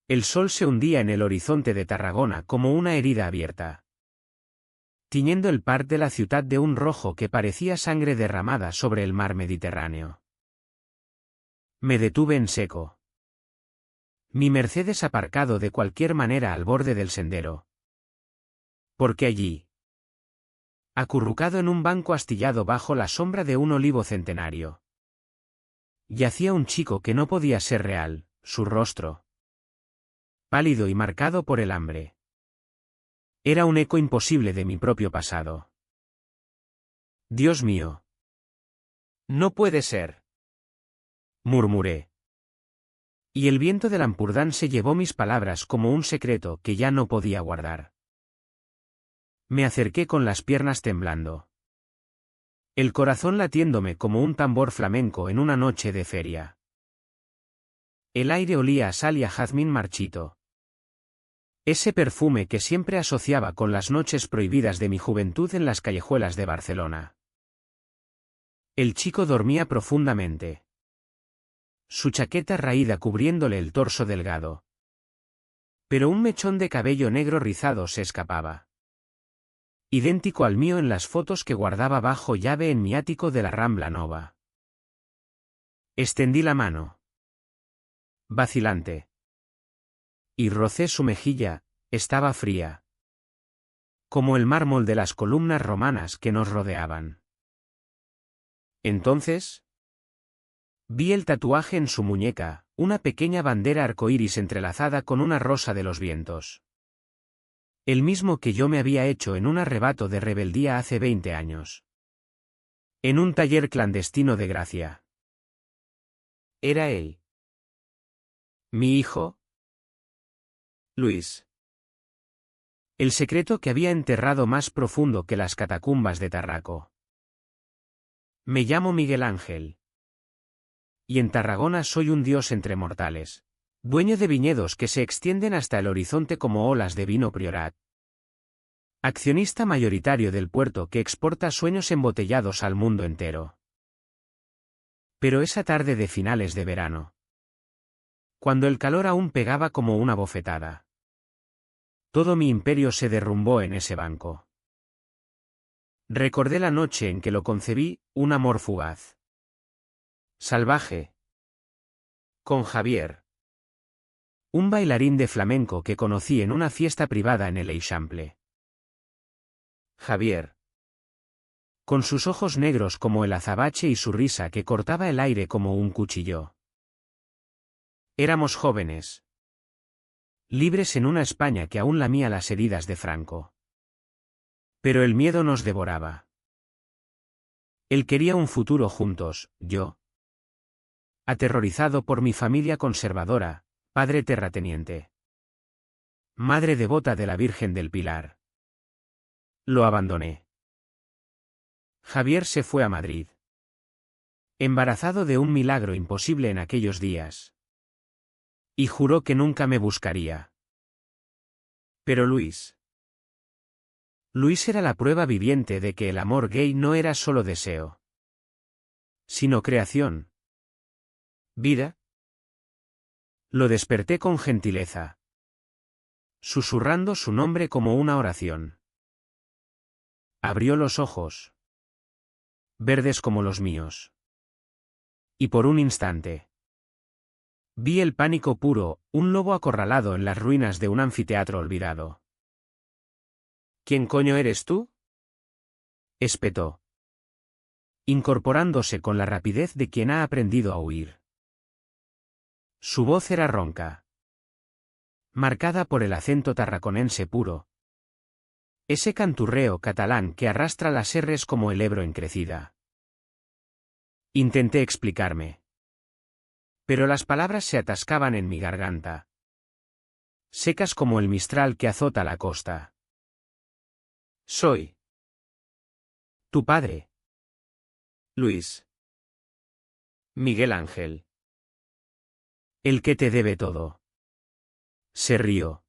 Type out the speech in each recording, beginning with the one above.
El sol se hundía en el horizonte de Tarragona como una herida abierta, tiñendo el par de la ciudad de un rojo que parecía sangre derramada sobre el mar Mediterráneo. Me detuve en seco. Mi Mercedes aparcado de cualquier manera al borde del sendero. Porque allí, acurrucado en un banco astillado bajo la sombra de un olivo centenario, yacía un chico que no podía ser real, su rostro, pálido y marcado por el hambre, era un eco imposible de mi propio pasado. Dios mío. No puede ser, murmuré. Y el viento del Ampurdán se llevó mis palabras como un secreto que ya no podía guardar. Me acerqué con las piernas temblando, el corazón latiéndome como un tambor flamenco en una noche de feria. El aire olía a sal y a jazmín marchito. Ese perfume que siempre asociaba con las noches prohibidas de mi juventud en las callejuelas de Barcelona. El chico dormía profundamente, su chaqueta raída cubriéndole el torso delgado. Pero un mechón de cabello negro rizado se escapaba, idéntico al mío en las fotos que guardaba bajo llave en mi ático de la Rambla Nova. Extendí la mano, vacilante, y rocé su mejilla. Estaba fría, como el mármol de las columnas romanas que nos rodeaban. Entonces, vi el tatuaje en su muñeca, una pequeña bandera arcoíris entrelazada con una rosa de los vientos. El mismo que yo me había hecho en un arrebato de rebeldía hace 20 años. En un taller clandestino de Gracia. Era él. Mi hijo, Luis. El secreto que había enterrado más profundo que las catacumbas de Tarraco. Me llamo Miguel Ángel. Y en Tarragona soy un dios entre mortales, dueño de viñedos que se extienden hasta el horizonte como olas de vino Priorat. Accionista mayoritario del puerto que exporta sueños embotellados al mundo entero. Pero esa tarde de finales de verano, cuando el calor aún pegaba como una bofetada, todo mi imperio se derrumbó en ese banco. Recordé la noche en que lo concebí, un amor fugaz, salvaje, con Javier, un bailarín de flamenco que conocí en una fiesta privada en el Eixample. Javier, con sus ojos negros como el azabache y su risa que cortaba el aire como un cuchillo. Éramos jóvenes, libres en una España que aún lamía las heridas de Franco. Pero el miedo nos devoraba. Él quería un futuro juntos, yo, aterrorizado por mi familia conservadora, padre terrateniente, madre devota de la Virgen del Pilar. Lo abandoné. Javier se fue a Madrid, embarazado de un milagro imposible en aquellos días. Y juró que nunca me buscaría. Pero Luis era la prueba viviente de que el amor gay no era solo deseo, sino creación. ¿Vida? Lo desperté con gentileza, susurrando su nombre como una oración. Abrió los ojos, verdes como los míos. Y por un instante, vi el pánico puro, un lobo acorralado en las ruinas de un anfiteatro olvidado. ¿Quién coño eres tú?, espetó, incorporándose con la rapidez de quien ha aprendido a huir. Su voz era ronca, marcada por el acento tarraconense puro, ese canturreo catalán que arrastra las r's como el Ebro en crecida. Intenté explicarme, pero las palabras se atascaban en mi garganta, secas como el mistral que azota la costa. Soy tu padre, Luis. Miguel Ángel. El que te debe todo. Se rió.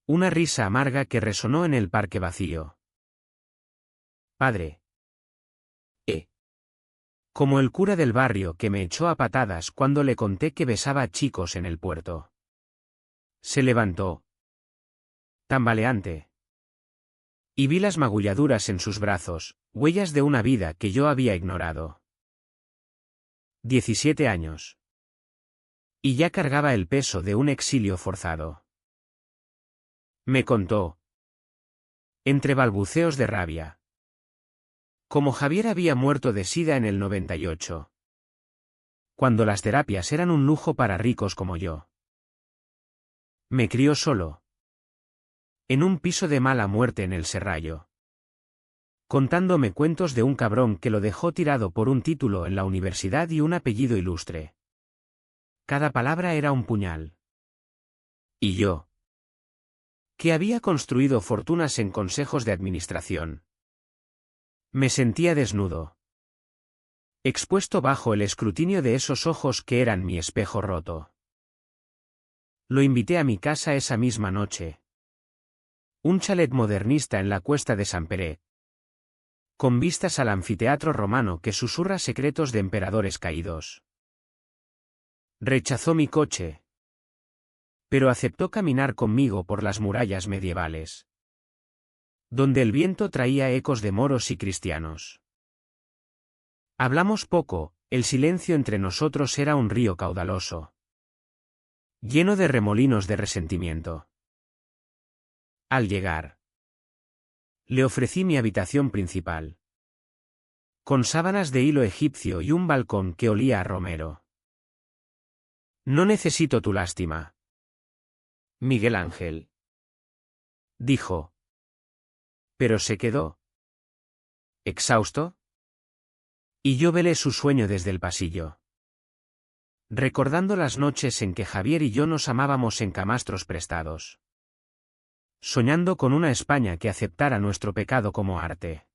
Una risa amarga que resonó en el parque vacío. Padre. Como el cura del barrio que me echó a patadas cuando le conté que besaba a chicos en el puerto. Se levantó, tambaleante. Y vi las magulladuras en sus brazos, huellas de una vida que yo había ignorado. 17 años. Y ya cargaba el peso de un exilio forzado. Me contó, entre balbuceos de rabia, cómo Javier había muerto de sida en el 98. Cuando las terapias eran un lujo para ricos como yo. Me crió solo. En un piso de mala muerte en el Serrallo. Contándome cuentos de un cabrón que lo dejó tirado por un título en la universidad y un apellido ilustre. Cada palabra era un puñal. Y yo, que había construido fortunas en consejos de administración. Me sentía desnudo. Expuesto bajo el escrutinio de esos ojos que eran mi espejo roto. Lo invité a mi casa esa misma noche. Un chalet modernista en la cuesta de San Pere. Con vistas al anfiteatro romano que susurra secretos de emperadores caídos. Rechazó mi coche. Pero aceptó caminar conmigo por las murallas medievales. Donde el viento traía ecos de moros y cristianos. Hablamos poco, el silencio entre nosotros era un río caudaloso. Lleno de remolinos de resentimiento. Al llegar, le ofrecí mi habitación principal. Con sábanas de hilo egipcio y un balcón que olía a romero. No necesito tu lástima, Miguel Ángel, dijo. Pero se quedó exhausto. Y yo velé su sueño desde el pasillo. Recordando las noches en que Javier y yo nos amábamos en camastros prestados. Soñando con una España que aceptara nuestro pecado como arte.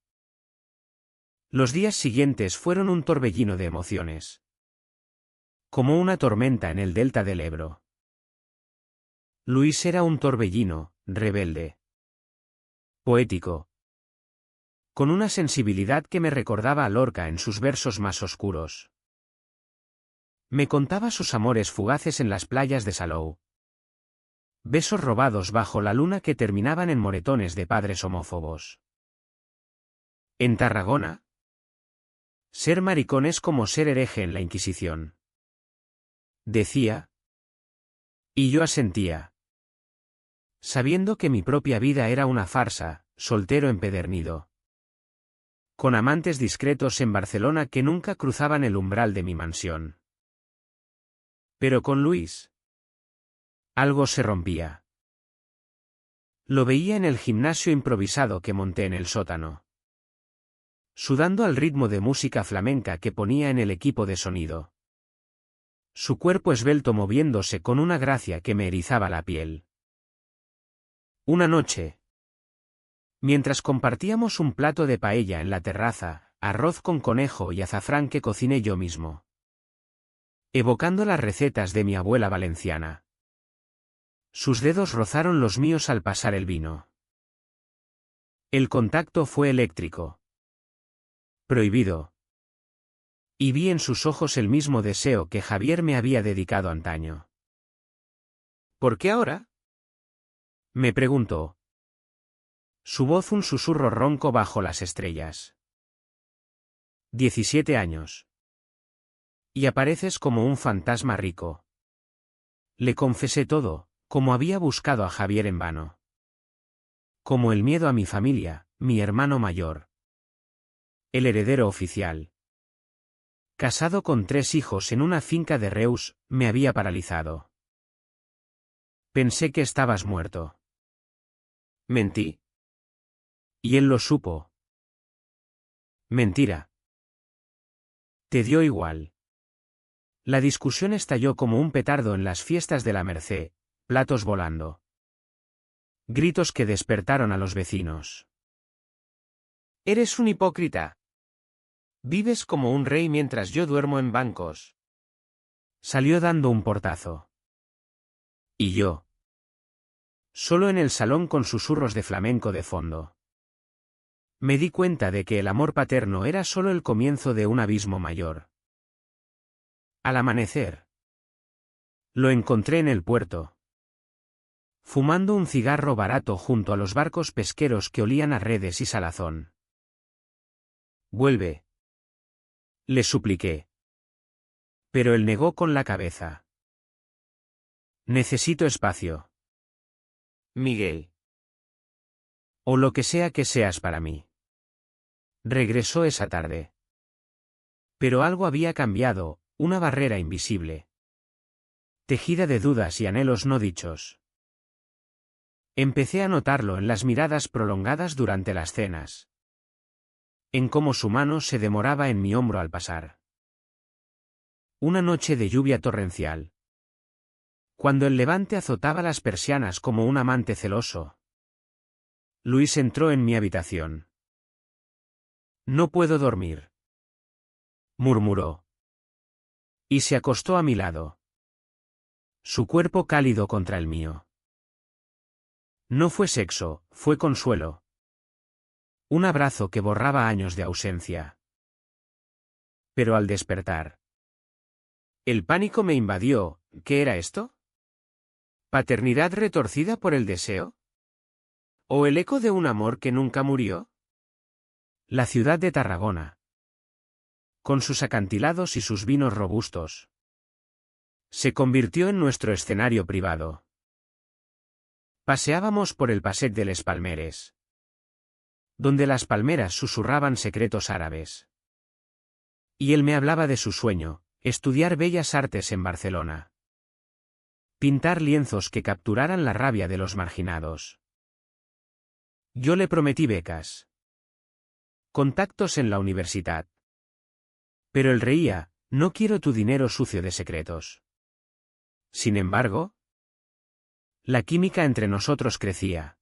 Los días siguientes fueron un torbellino de emociones. Como una tormenta en el delta del Ebro. Luis era un torbellino, rebelde. Poético. Con una sensibilidad que me recordaba a Lorca en sus versos más oscuros. Me contaba sus amores fugaces en las playas de Salou. Besos robados bajo la luna que terminaban en moretones de padres homófobos. En Tarragona, ser maricón es como ser hereje en la Inquisición. Decía. Y yo asentía. Sabiendo que mi propia vida era una farsa, soltero empedernido. Con amantes discretos en Barcelona que nunca cruzaban el umbral de mi mansión. Pero con Luis. Algo se rompía. Lo veía en el gimnasio improvisado que monté en el sótano. Sudando al ritmo de música flamenca que ponía en el equipo de sonido. Su cuerpo esbelto moviéndose con una gracia que me erizaba la piel. Una noche. Mientras compartíamos un plato de paella en la terraza, arroz con conejo y azafrán que cociné yo mismo. Evocando las recetas de mi abuela valenciana. Sus dedos rozaron los míos al pasar el vino. El contacto fue eléctrico. Prohibido. Y vi en sus ojos el mismo deseo que Javier me había dedicado antaño. ¿Por qué ahora?, me preguntó. Su voz un susurro ronco bajo las estrellas. 17 años. Y apareces como un fantasma rico. Le confesé todo, como había buscado a Javier en vano. Como el miedo a mi familia, mi hermano mayor. El heredero oficial. Casado con 3 hijos en una finca de Reus, me había paralizado. Pensé que estabas muerto. Mentí. Y él lo supo. Mentira. Te dio igual. La discusión estalló como un petardo en las fiestas de la Merced, platos volando. Gritos que despertaron a los vecinos. Eres un hipócrita. Vives como un rey mientras yo duermo en bancos. Salió dando un portazo. Y yo. Solo en el salón con susurros de flamenco de fondo. Me di cuenta de que el amor paterno era solo el comienzo de un abismo mayor. Al amanecer. Lo encontré en el puerto. fumando un cigarro barato junto a los barcos pesqueros que olían a redes y salazón. «Vuelve», le supliqué. Pero él negó con la cabeza. «Necesito espacio, Miguel. O lo que seas para mí». Regresó esa tarde. Pero algo había cambiado, una barrera invisible, tejida de dudas y anhelos no dichos. Empecé a notarlo en las miradas prolongadas durante las cenas, en cómo su mano se demoraba en mi hombro al pasar. Una noche de lluvia torrencial, cuando el levante azotaba las persianas como un amante celoso, Luis entró en mi habitación. «No puedo dormir», murmuró. Y se acostó a mi lado, su cuerpo cálido contra el mío. No fue sexo, fue consuelo. Un abrazo que borraba años de ausencia. Pero al despertar, el pánico me invadió. ¿Qué era esto? ¿Paternidad retorcida por el deseo? ¿O el eco de un amor que nunca murió? La ciudad de Tarragona, con sus acantilados y sus vinos robustos, se convirtió en nuestro escenario privado. Paseábamos por el Passeig de les Palmeres, donde las palmeras susurraban secretos árabes. Y él me hablaba de su sueño, estudiar bellas artes en Barcelona. Pintar lienzos que capturaran la rabia de los marginados. Yo le prometí becas, contactos en la universidad. Pero él reía: «No quiero tu dinero sucio de secretos». Sin embargo, la química entre nosotros crecía.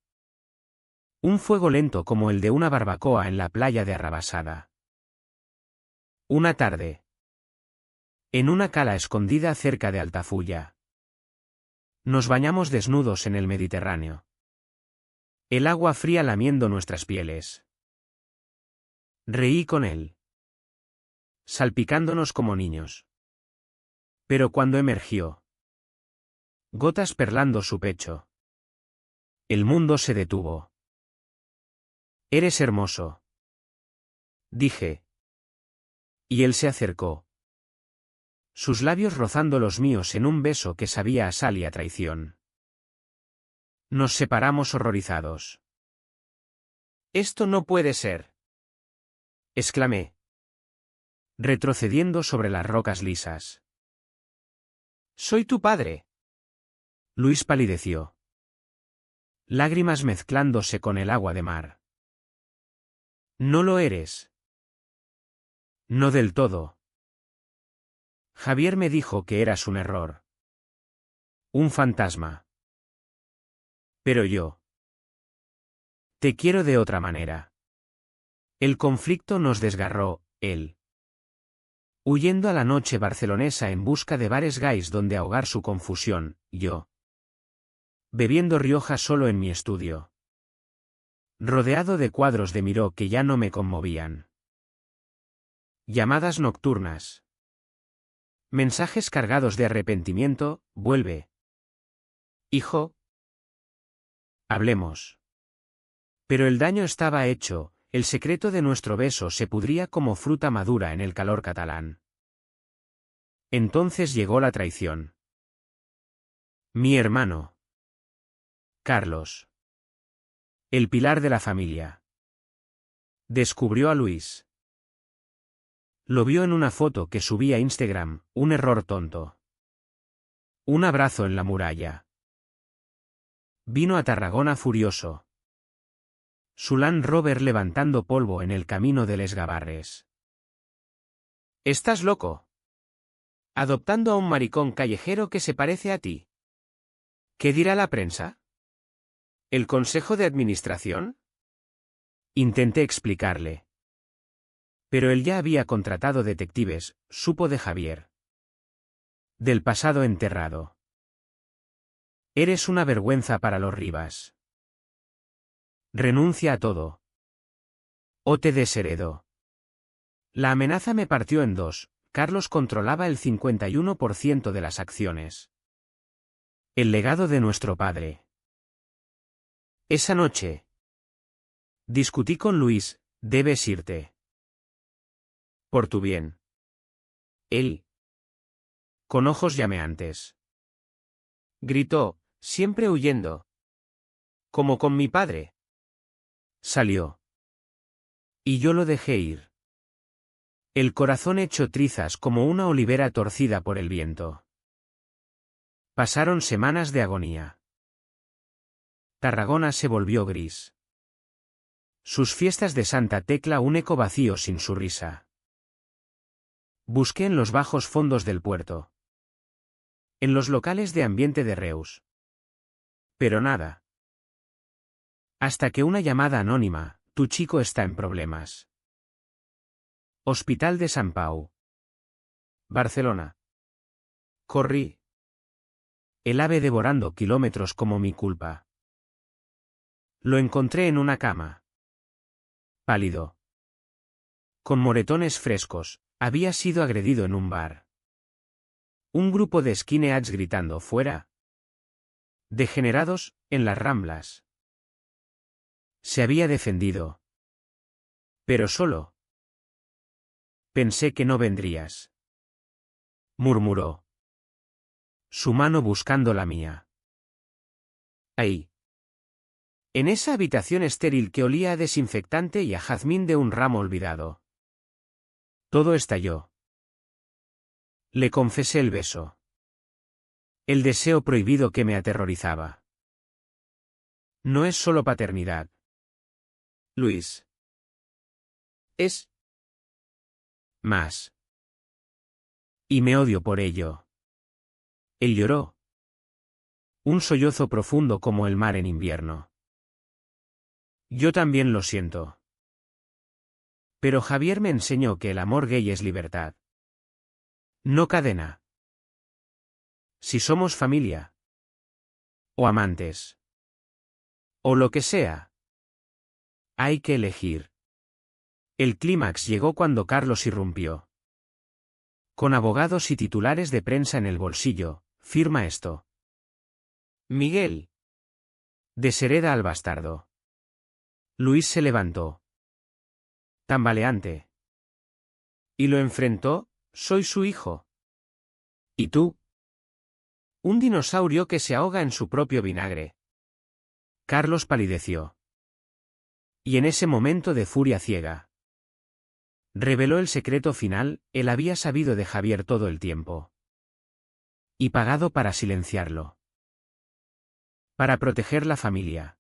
Un fuego lento como el de una barbacoa en la playa de Arrabasada. Una tarde, en una cala escondida cerca de Altafulla, nos bañamos desnudos en el Mediterráneo. El agua fría lamiendo nuestras pieles. Reí con él, salpicándonos como niños. Pero cuando emergió, gotas perlando su pecho, el mundo se detuvo. «Eres hermoso», dije. Y él se acercó, sus labios rozando los míos en un beso que sabía a sal y a traición. Nos separamos horrorizados. «Esto no puede ser», exclamé, retrocediendo sobre las rocas lisas. «Soy tu padre». Luis palideció, lágrimas mezclándose con el agua de mar. «No lo eres». «No del todo. Javier me dijo que eras un error. Un fantasma. Pero yo te quiero de otra manera». El conflicto nos desgarró, él huyendo a la noche barcelonesa en busca de bares gays donde ahogar su confusión, yo bebiendo Rioja solo en mi estudio, rodeado de cuadros de Miró que ya no me conmovían. Llamadas nocturnas. Mensajes cargados de arrepentimiento: «Vuelve, hijo. Hablemos». Pero el daño estaba hecho, el secreto de nuestro beso se pudría como fruta madura en el calor catalán. Entonces llegó la traición. Mi hermano Carlos, el pilar de la familia, descubrió a Luis. Lo vio en una foto que subí a Instagram, un error tonto. Un abrazo en la muralla. Vino a Tarragona furioso. Su Land Rover levantando polvo en el camino de Les Gavarres. «¿Estás loco? Adoptando a un maricón callejero que se parece a ti. ¿Qué dirá la prensa? ¿El consejo de administración?». Intenté explicarle. Pero él ya había contratado detectives, supo de Javier. Del pasado enterrado. «Eres una vergüenza para los Rivas. Renuncia a todo. O te desheredo». La amenaza me partió en dos. Carlos controlaba el 51% de las acciones. El legado de nuestro padre, Esa noche discutí con Luis, debes irte. Por tu bien. Él, con ojos llameantes, gritó, siempre huyendo. Como con mi padre. Salió. Y yo lo dejé ir. El corazón hecho trizas como una olivera torcida por el viento. Pasaron semanas de agonía. Tarragona se volvió gris. Sus fiestas de Santa Tecla un eco vacío sin su risa. Busqué en los bajos fondos del puerto. En los locales de ambiente de Reus. Pero nada. Hasta que una llamada anónima, tu chico está en problemas. Hospital de Sant Pau. Barcelona. Corrí. El ave devorando kilómetros como mi culpa. Lo encontré en una cama. Pálido. Con moretones frescos, había sido agredido en un bar. Un grupo de skinheads gritando fuera. Degenerados, en las Ramblas. Se había defendido. Pero solo. Pensé que no vendrías. Murmuró. Su mano buscando la mía. Ahí. En esa habitación estéril que olía a desinfectante y a jazmín de un ramo olvidado. Todo estalló. Le confesé el beso. El deseo prohibido que me aterrorizaba. No es solo paternidad. Luis. Es más. Y me odio por ello. Él lloró. Un sollozo profundo como el mar en invierno. Yo también lo siento. Pero Javier me enseñó que el amor gay es libertad. No cadena. Si somos familia. O amantes. O lo que sea. Hay que elegir. El clímax llegó cuando Carlos irrumpió. Con abogados y titulares de prensa en el bolsillo, firma esto. Miguel. Deshereda al bastardo. Luis se levantó. Tambaleante. Y lo enfrentó, soy su hijo. ¿Y tú? Un dinosaurio que se ahoga en su propio vinagre. Carlos palideció. Y en ese momento de furia ciega. Reveló el secreto final, él había sabido de Javier todo el tiempo. Y pagado para silenciarlo. Para proteger la familia.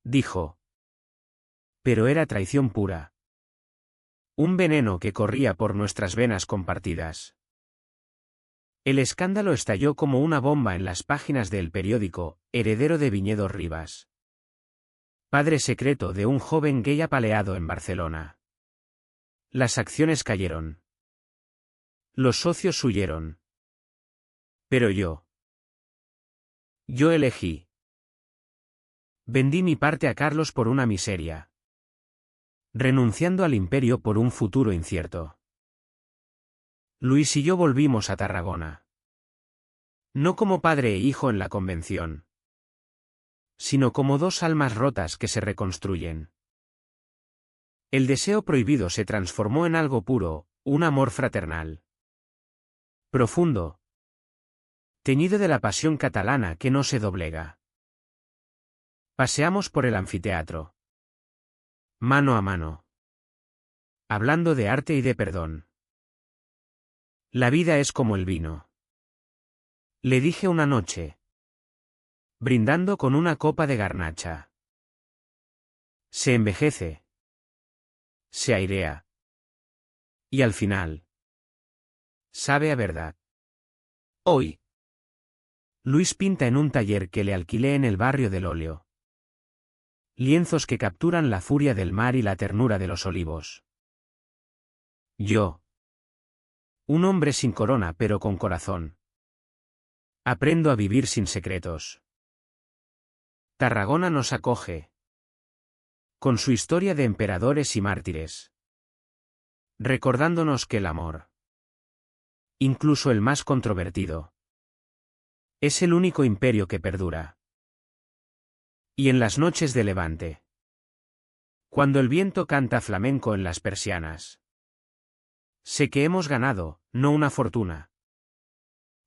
Dijo. Pero era traición pura. Un veneno que corría por nuestras venas compartidas. El escándalo estalló como una bomba en las páginas del periódico, heredero de Viñedo Rivas. Padre secreto de un joven gay apaleado en Barcelona. Las acciones cayeron. Los socios huyeron. Pero yo. Yo elegí. Vendí mi parte a Carlos por una miseria. Renunciando al imperio por un futuro incierto. Luis y yo volvimos a Tarragona. No como padre e hijo en la convención. Sino como dos almas rotas que se reconstruyen. El deseo prohibido se transformó en algo puro, un amor fraternal. Profundo. Teñido de la pasión catalana que no se doblega. Paseamos por el anfiteatro. Mano a mano. Hablando de arte y de perdón. La vida es como el vino. Le dije una noche. Brindando con una copa de garnacha. Se envejece. Se airea. Y al final. Sabe a verdad. Hoy. Luis pinta en un taller que le alquilé en el barrio del Óleo. Lienzos que capturan la furia del mar y la ternura de los olivos. Yo. Un hombre sin corona pero con corazón. Aprendo a vivir sin secretos. Tarragona nos acoge. Con su historia de emperadores y mártires. Recordándonos que el amor. Incluso el más controvertido. Es el único imperio que perdura. Y en las noches de levante. Cuando el viento canta flamenco en las persianas. Sé que hemos ganado, no una fortuna,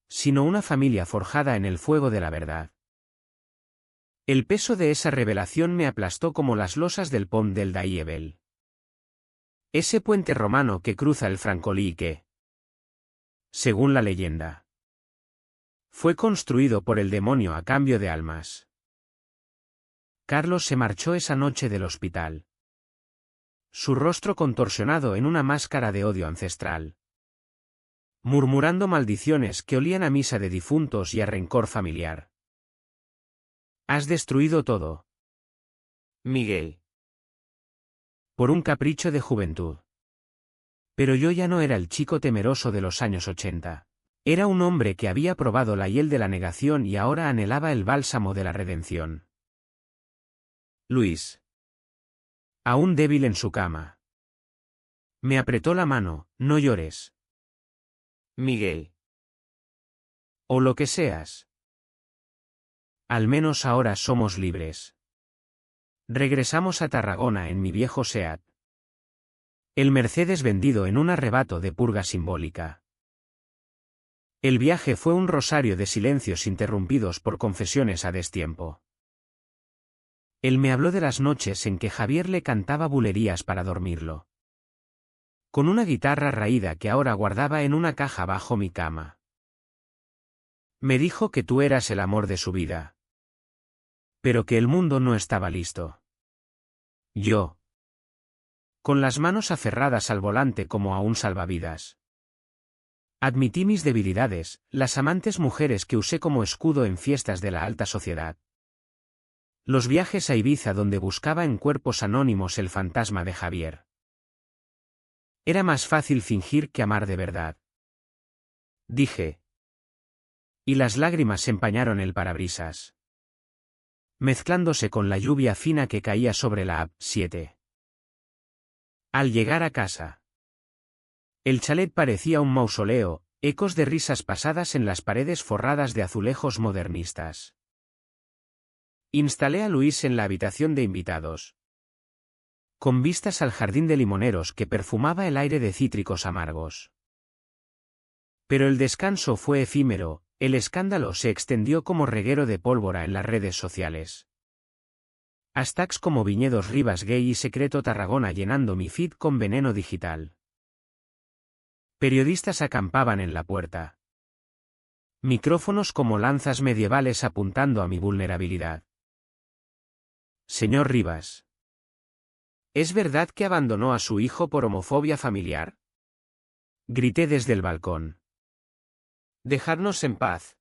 sino una familia forjada en el fuego de la verdad. El peso de esa revelación me aplastó como las losas del Pont del Daïebel. Ese puente romano que cruza el Francolí y que, según la leyenda, fue construido por el demonio a cambio de almas. Carlos se marchó esa noche del hospital. Su rostro contorsionado en una máscara de odio ancestral. Murmurando maldiciones que olían a misa de difuntos y a rencor familiar. Has destruido todo, Miguel. Por un capricho de juventud. Pero yo ya no era el chico temeroso de los años 80. Era un hombre que había probado la hiel de la negación y ahora anhelaba el bálsamo de la redención. Luis. Aún débil en su cama. Me apretó la mano, no llores. Miguel. O lo que seas. Al menos ahora somos libres. Regresamos a Tarragona en mi viejo Seat. El Mercedes vendido en un arrebato de purga simbólica. El viaje fue un rosario de silencios interrumpidos por confesiones a destiempo. Él me habló de las noches en que Javier le cantaba bulerías para dormirlo. Con una guitarra raída que ahora guardaba en una caja bajo mi cama. Me dijo que tú eras el amor de su vida. Pero que el mundo no estaba listo. Yo. Con las manos aferradas al volante como a un salvavidas. Admití mis debilidades, las amantes mujeres que usé como escudo en fiestas de la alta sociedad. Los viajes a Ibiza donde buscaba en cuerpos anónimos el fantasma de Javier. Era más fácil fingir que amar de verdad. Dije. Y las lágrimas empañaron el parabrisas. Mezclándose con la lluvia fina que caía sobre la A7. Al llegar a casa. El chalet parecía un mausoleo, ecos de risas pasadas en las paredes forradas de azulejos modernistas. Instalé a Luis en la habitación de invitados. Con vistas al jardín de limoneros que perfumaba el aire de cítricos amargos. Pero el descanso fue efímero, el escándalo se extendió como reguero de pólvora en las redes sociales. Hashtags como Viñedos Rivas Gay y Secreto Tarragona llenando mi feed con veneno digital. Periodistas acampaban en la puerta. Micrófonos como lanzas medievales apuntando a mi vulnerabilidad. Señor Rivas. ¿Es verdad que abandonó a su hijo por homofobia familiar? Grité desde el balcón. Dejadnos en paz.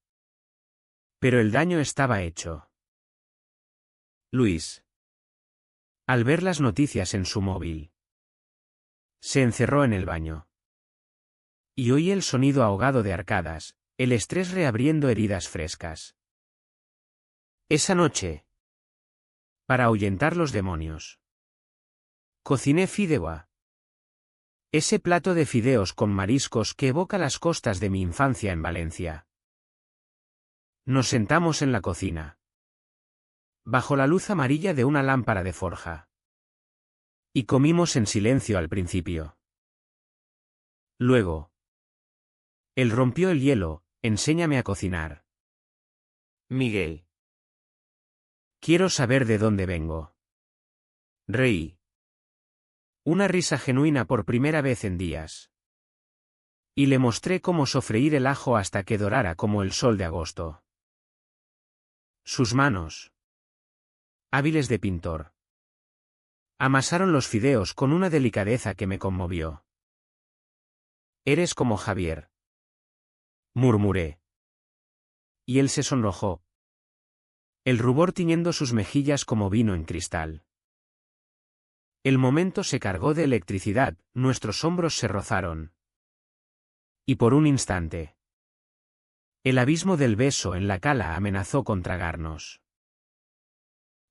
Pero el daño estaba hecho. Luis. Al ver las noticias en su móvil. Se encerró en el baño. Y oí el sonido ahogado de arcadas, el estrés reabriendo heridas frescas. Esa noche. Para ahuyentar los demonios. Cociné fideuá. Ese plato de fideos con mariscos que evoca las costas de mi infancia en Valencia. Nos sentamos en la cocina. Bajo la luz amarilla de una lámpara de forja. Y comimos en silencio al principio. Luego. Él rompió el hielo, enséñame a cocinar. Miguel. Quiero saber de dónde vengo. Reí. Una risa genuina por primera vez en días. Y le mostré cómo sofreír el ajo hasta que dorara como el sol de agosto. Sus manos. Hábiles de pintor. Amasaron los fideos con una delicadeza que me conmovió. Eres como Javier. Murmuré. Y él se sonrojó. El rubor tiñendo sus mejillas como vino en cristal. El momento se cargó de electricidad, nuestros hombros se rozaron. Y por un instante. El abismo del beso en la cala amenazó con tragarnos.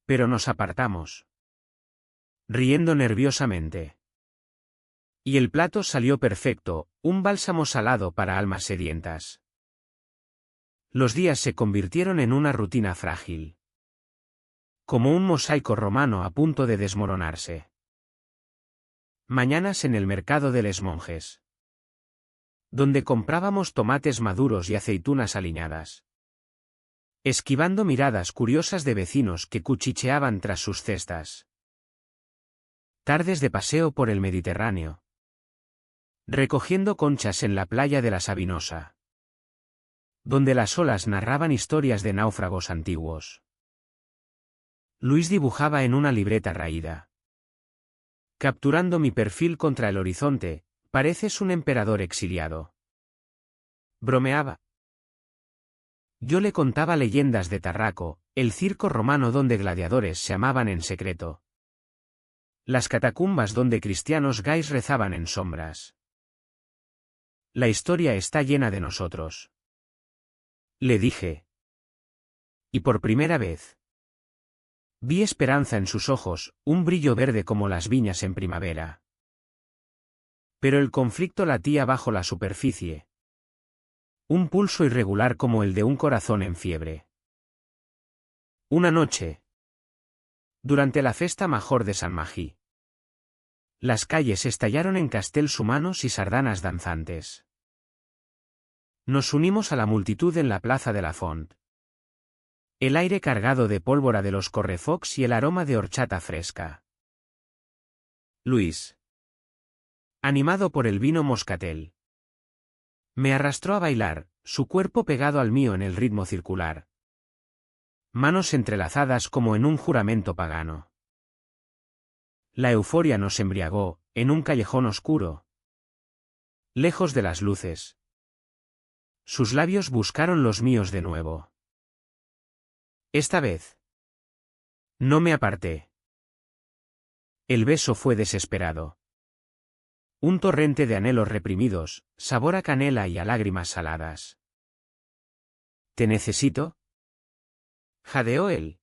Pero nos apartamos. Riendo nerviosamente. Y el plato salió perfecto, un bálsamo salado para almas sedientas. Los días se convirtieron en una rutina frágil. como un mosaico romano a punto de desmoronarse. Mañanas en el mercado de Les Monjes, donde comprábamos tomates maduros y aceitunas aliñadas, esquivando miradas curiosas de vecinos que cuchicheaban tras sus cestas. Tardes de paseo por el Mediterráneo, recogiendo conchas en la playa de la Sabinosa, donde las olas narraban historias de náufragos antiguos. Luis dibujaba en una libreta raída, capturando mi perfil contra el horizonte. Pareces un emperador exiliado. Bromeaba. Yo le contaba leyendas de Tarraco, el circo romano donde gladiadores se amaban en secreto, las catacumbas donde cristianos gays rezaban en sombras. La historia está llena de nosotros, le dije. Y por primera vez vi esperanza en sus ojos, un brillo verde como las viñas en primavera. Pero el conflicto latía bajo la superficie, un pulso irregular como el de un corazón en fiebre. Una noche, durante la festa major de San Magí, las calles estallaron en castells humanos y sardanas danzantes. Nos unimos a la multitud en la plaza de la Font. El aire cargado de pólvora de los correfocs y el aroma de horchata fresca. Luis, animado por el vino moscatel, me arrastró a bailar, su cuerpo pegado al mío en el ritmo circular. Manos entrelazadas como en un juramento pagano. La euforia nos embriagó, en un callejón oscuro, lejos de las luces. Sus labios buscaron los míos de nuevo. Esta vez no me aparté. El beso fue desesperado. Un torrente de anhelos reprimidos, sabor a canela y a lágrimas saladas. ¿Te necesito?, jadeó él.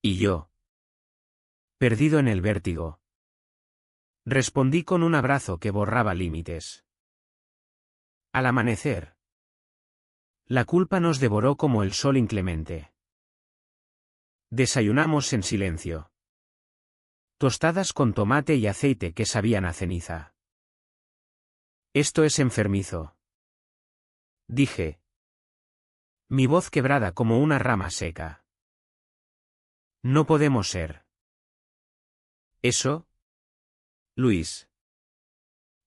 Y yo, perdido en el vértigo, respondí con un abrazo que borraba límites. Al amanecer, la culpa nos devoró como el sol inclemente. Desayunamos en silencio. Tostadas con tomate y aceite que sabían a ceniza. Esto es enfermizo, dije, mi voz quebrada como una rama seca. No podemos ser eso, Luis.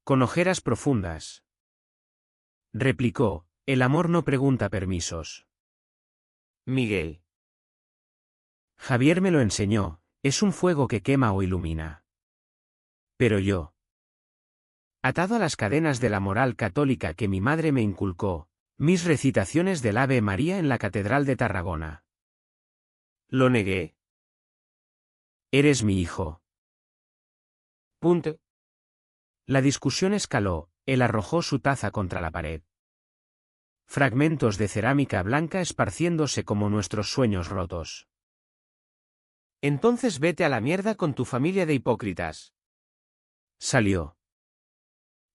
Con ojeras profundas, replicó, el amor no pregunta permisos. Miguel. Javier me lo enseñó, es un fuego que quema o ilumina. Pero yo, atado a las cadenas de la moral católica que mi madre me inculcó, mis recitaciones del Ave María en la Catedral de Tarragona, lo negué. Eres mi hijo. Punto. La discusión escaló, él arrojó su taza contra la pared. Fragmentos de cerámica blanca esparciéndose como nuestros sueños rotos. Entonces vete a la mierda con tu familia de hipócritas. Salió.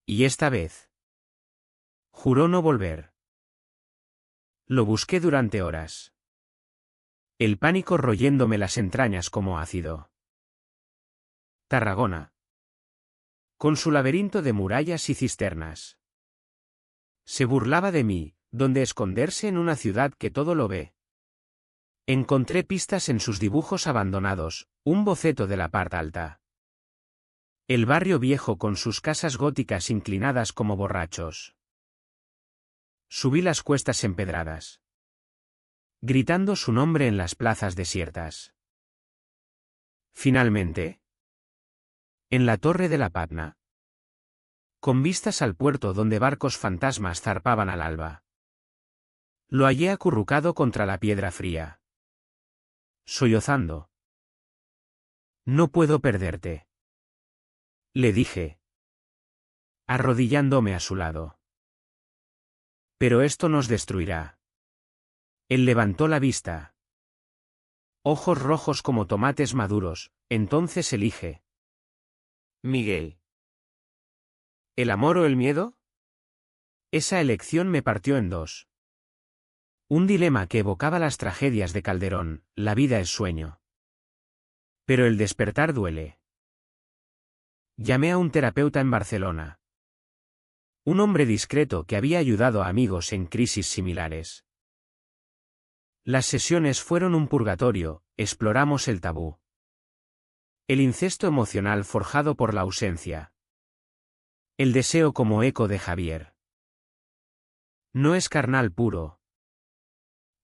Y esta vez juró no volver. Lo busqué durante horas, el pánico royéndome las entrañas como ácido. Tarragona, con su laberinto de murallas y cisternas, se burlaba de mí, donde esconderse en una ciudad que todo lo ve. Encontré pistas en sus dibujos abandonados, un boceto de la parte alta. El barrio viejo con sus casas góticas inclinadas como borrachos. Subí las cuestas empedradas, gritando su nombre en las plazas desiertas. Finalmente, en la torre de la Patna, con vistas al puerto donde barcos fantasmas zarpaban al alba, lo hallé acurrucado contra la piedra fría, sollozando. No puedo perderte, le dije, arrodillándome a su lado. Pero esto nos destruirá. Él levantó la vista. Ojos rojos como tomates maduros, entonces elige. Miguel. ¿El amor o el miedo? Esa elección me partió en dos. Un dilema que evocaba las tragedias de Calderón, la vida es sueño. Pero el despertar duele. Llamé a un terapeuta en Barcelona. Un hombre discreto que había ayudado a amigos en crisis similares. Las sesiones fueron un purgatorio, exploramos el tabú. El incesto emocional forjado por la ausencia. El deseo como eco de Javier. No es carnal puro,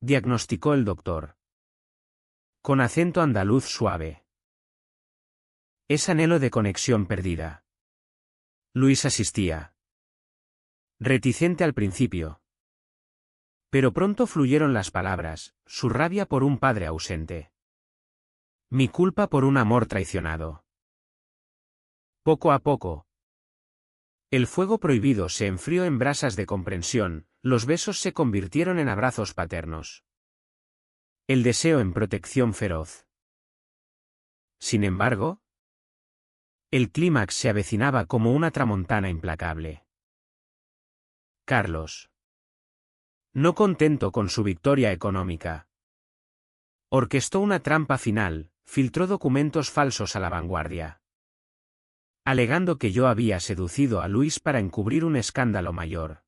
diagnosticó el doctor. Con acento andaluz suave. Es anhelo de conexión perdida. Luis asistía. Reticente al principio. Pero pronto fluyeron las palabras, su rabia por un padre ausente. Mi culpa por un amor traicionado. Poco a poco. El fuego prohibido se enfrió en brasas de comprensión, los besos se convirtieron en abrazos paternos. El deseo en protección feroz. Sin embargo, el clímax se avecinaba como una tramontana implacable. Carlos. No contento con su victoria económica, orquestó una trampa final, filtró documentos falsos a la vanguardia, alegando que yo había seducido a Luis para encubrir un escándalo mayor.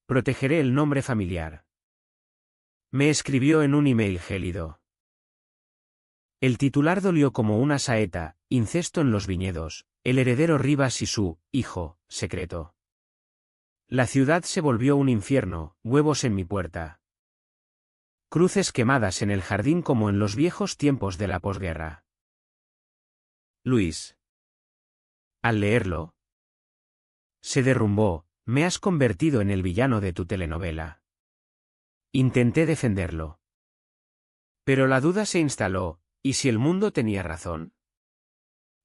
Protegeré el nombre familiar. Me escribió en un email gélido. El titular dolió como una saeta, incesto en los viñedos, el heredero Rivas y su hijo secreto. La ciudad se volvió un infierno, huevos en mi puerta. Cruces quemadas en el jardín como en los viejos tiempos de la posguerra. Luis. Al leerlo, se derrumbó, me has convertido en el villano de tu telenovela. Intenté defenderlo. Pero la duda se instaló, ¿y si el mundo tenía razón?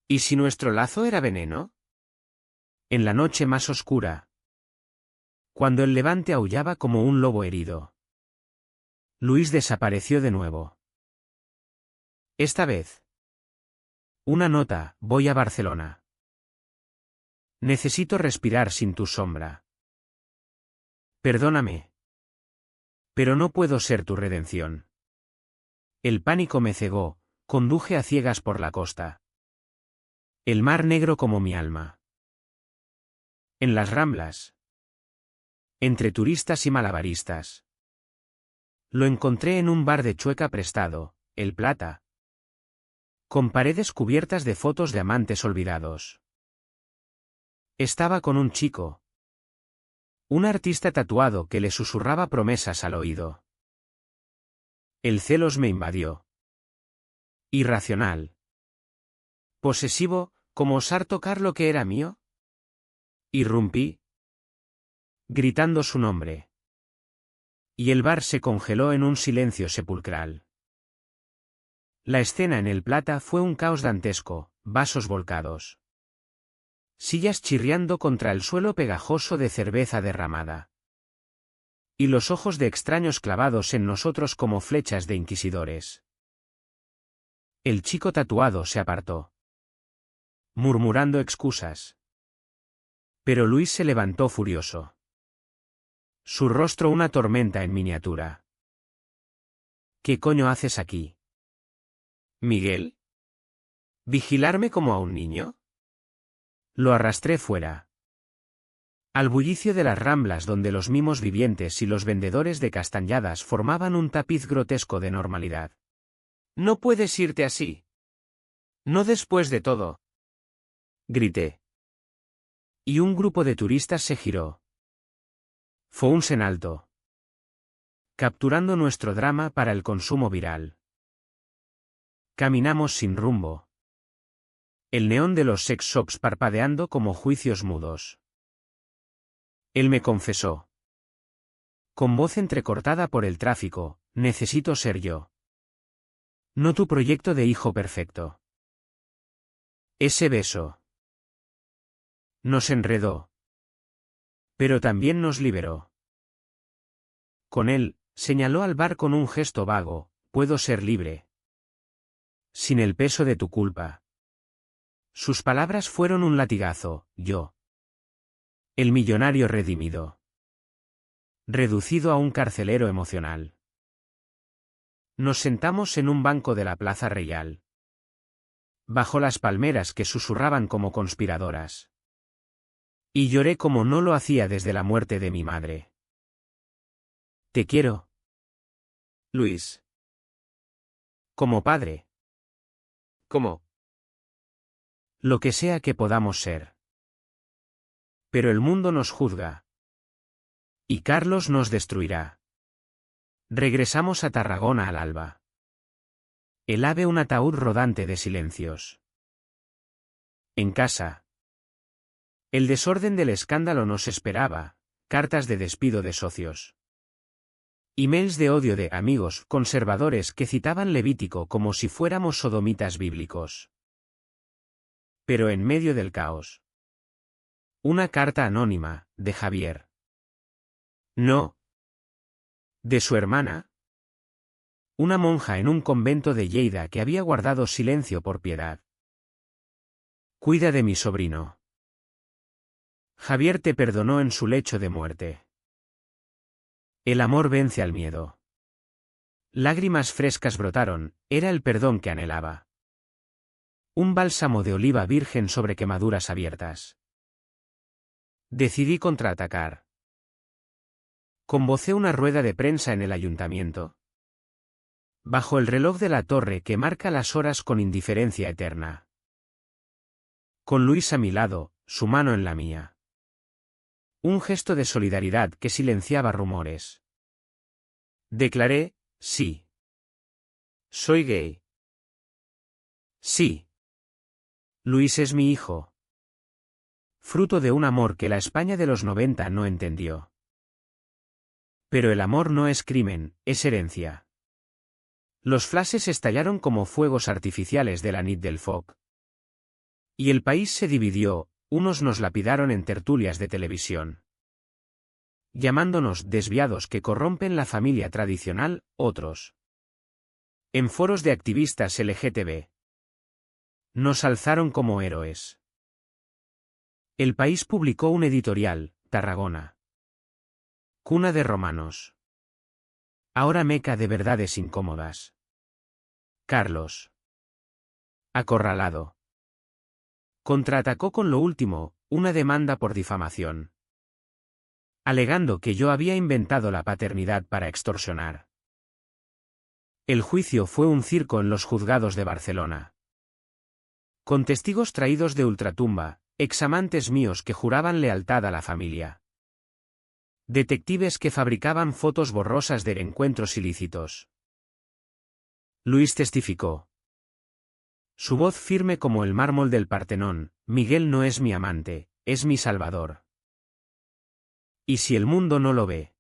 ¿Y si nuestro lazo era veneno? En la noche más oscura, cuando el levante aullaba como un lobo herido, Luis desapareció de nuevo. Esta vez. Una nota, voy a Barcelona. Necesito respirar sin tu sombra. Perdóname. Pero no puedo ser tu redención. El pánico me cegó, conduje a ciegas por la costa. El mar negro como mi alma. En las ramblas. Entre turistas y malabaristas. Lo encontré en un bar de Chueca prestado, El Plata. Con paredes cubiertas de fotos de amantes olvidados. Estaba con un chico. Un artista tatuado que le susurraba promesas al oído. El celos me invadió. Irracional. Posesivo, como osar tocar lo que era mío. Irrumpí, gritando su nombre. Y el bar se congeló en un silencio sepulcral. La escena en El Plata fue un caos dantesco, vasos volcados. Sillas chirriando contra el suelo pegajoso de cerveza derramada. Y los ojos de extraños clavados en nosotros como flechas de inquisidores. El chico tatuado se apartó, murmurando excusas. Pero Luis se levantó furioso. Su rostro una tormenta en miniatura. ¿Qué coño haces aquí? ¿Miguel? ¿Vigilarme como a un niño? Lo arrastré fuera. Al bullicio de las ramblas donde los mimos vivientes y los vendedores de castañadas formaban un tapiz grotesco de normalidad. No puedes irte así. No después de todo. Grité. Y un grupo de turistas se giró. Fue en alto. Capturando nuestro drama para el consumo viral. Caminamos sin rumbo. El neón de los sex shops parpadeando como juicios mudos. Él me confesó. Con voz entrecortada por el tráfico, necesito ser yo. No tu proyecto de hijo perfecto. Ese beso. Nos enredó. Pero también nos liberó. Con él, señaló al bar con un gesto vago, puedo ser libre. Sin el peso de tu culpa. Sus palabras fueron un latigazo, yo. El millonario redimido. Reducido a un carcelero emocional. Nos sentamos en un banco de la Plaza Real. bajo las palmeras que susurraban como conspiradoras. Y lloré como no lo hacía desde la muerte de mi madre. Te quiero, Luis. como padre, ¿Cómo? lo que sea que podamos ser. Pero el mundo nos juzga. Y Carlos nos destruirá. Regresamos a Tarragona al alba. El ave un ataúd rodante de silencios. En casa. El desorden del escándalo nos esperaba, cartas de despido de socios. Emails de odio de amigos conservadores que citaban Levítico como si fuéramos sodomitas bíblicos. Pero en medio del caos. Una carta anónima, de Javier. No. ¿De su hermana? Una monja en un convento de Lleida que había guardado silencio por piedad. Cuida de mi sobrino. Javier te perdonó en su lecho de muerte. El amor vence al miedo. Lágrimas frescas brotaron, era el perdón que anhelaba. Un bálsamo de oliva virgen sobre quemaduras abiertas. Decidí contraatacar. Convocé una rueda de prensa en el ayuntamiento. Bajo el reloj de la torre que marca las horas con indiferencia eterna. Con Luis a mi lado, su mano en la mía. Un gesto de solidaridad que silenciaba rumores. Declaré, sí. Soy gay. Sí. Luis es mi hijo. Fruto de un amor que la España de los 90 no entendió. Pero el amor no es crimen, es herencia. Los flashes estallaron como fuegos artificiales de la nit del foc. Y el país se dividió, unos nos lapidaron en tertulias de televisión. Llamándonos desviados que corrompen la familia tradicional, otros. En foros de activistas LGTB. Nos alzaron como héroes. El País publicó un editorial, Tarragona. Cuna de romanos. Ahora meca de verdades incómodas. Carlos. Acorralado. Contraatacó con lo último, una demanda por difamación. Alegando que yo había inventado la paternidad para extorsionar. El juicio fue un circo en los juzgados de Barcelona. Con testigos traídos de ultratumba, examantes míos que juraban lealtad a la familia. Detectives que fabricaban fotos borrosas de encuentros ilícitos. Luis testificó. Su voz firme como el mármol del Partenón, Miguel no es mi amante, es mi salvador. ¿Y si el mundo no lo ve?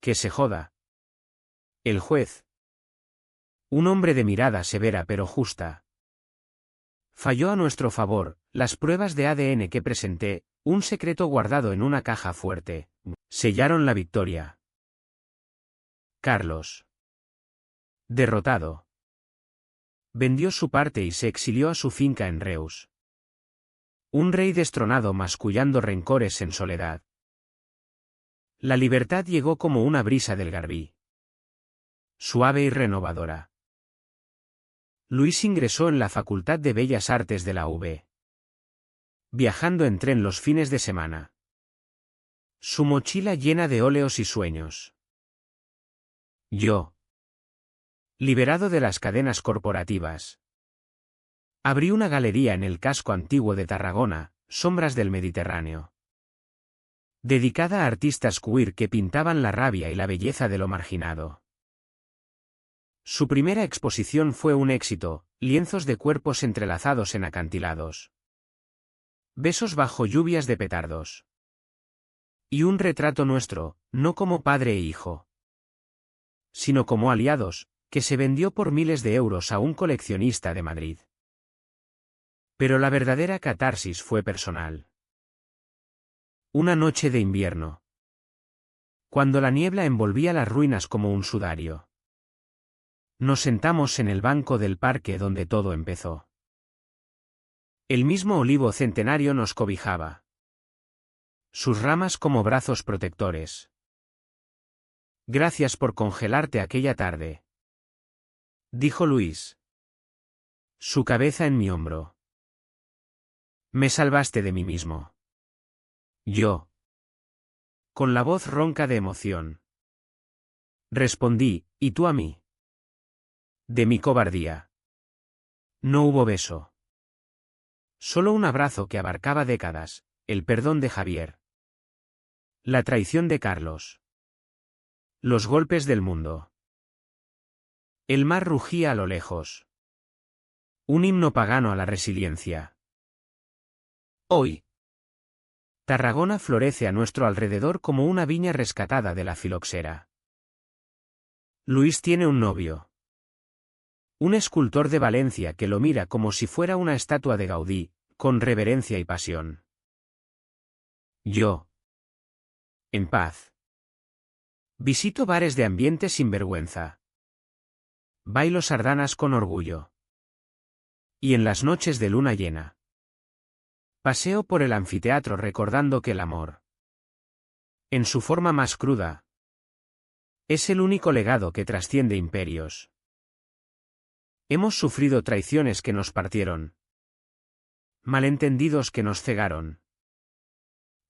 Que se joda. El juez. Un hombre de mirada severa pero justa. Falló a nuestro favor, las pruebas de ADN que presenté, un secreto guardado en una caja fuerte, sellaron la victoria. Carlos. Derrotado. Vendió su parte y se exilió a su finca en Reus. Un rey destronado mascullando rencores en soledad. La libertad llegó como una brisa del Garbí. Suave y renovadora. Luis ingresó en la Facultad de Bellas Artes de la UB. Viajando en tren los fines de semana. Su mochila llena de óleos y sueños. Yo. Liberado de las cadenas corporativas. Abrí una galería en el casco antiguo de Tarragona, Sombras del Mediterráneo. Dedicada a artistas queer que pintaban la rabia y la belleza de lo marginado. Su primera exposición fue un éxito, lienzos de cuerpos entrelazados en acantilados. Besos bajo lluvias de petardos. Y un retrato nuestro, no como padre e hijo, sino como aliados, que se vendió por miles de euros a un coleccionista de Madrid. Pero la verdadera catarsis fue personal. Una noche de invierno. Cuando la niebla envolvía las ruinas como un sudario. Nos sentamos en el banco del parque donde todo empezó. El mismo olivo centenario nos cobijaba. Sus ramas como brazos protectores. Gracias por congelarte aquella tarde, dijo Luis. Su cabeza en mi hombro. Me salvaste de mí mismo. Yo. Con la voz ronca de emoción. Respondí, ¿y tú a mí? De mi cobardía. No hubo beso. Solo un abrazo que abarcaba décadas, el perdón de Javier. La traición de Carlos. Los golpes del mundo. El mar rugía a lo lejos. Un himno pagano a la resiliencia. Hoy. Tarragona florece a nuestro alrededor como una viña rescatada de la filoxera. Luis tiene un novio. Un escultor de Valencia que lo mira como si fuera una estatua de Gaudí, con reverencia y pasión. Yo. En paz. Visito bares de ambiente sin vergüenza. Bailo sardanas con orgullo. Y en las noches de luna llena. Paseo por el anfiteatro recordando que el amor, en su forma más cruda, es el único legado que trasciende imperios. Hemos sufrido traiciones que nos partieron. Malentendidos que nos cegaron.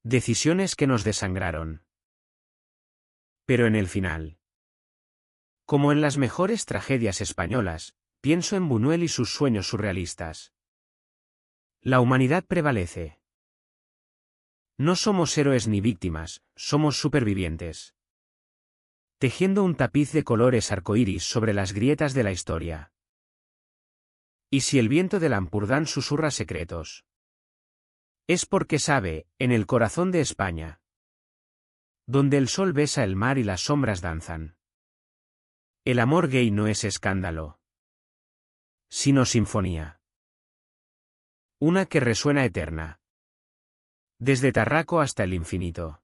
Decisiones que nos desangraron. Pero en el final, como en las mejores tragedias españolas, pienso en Buñuel y sus sueños surrealistas. La humanidad prevalece. No somos héroes ni víctimas, somos supervivientes. Tejiendo un tapiz de colores arcoíris sobre las grietas de la historia. Y si el viento del Ampurdán susurra secretos, es porque sabe, en el corazón de España, donde el sol besa el mar y las sombras danzan, el amor gay no es escándalo, sino sinfonía. Una que resuena eterna. Desde Tarraco hasta el infinito.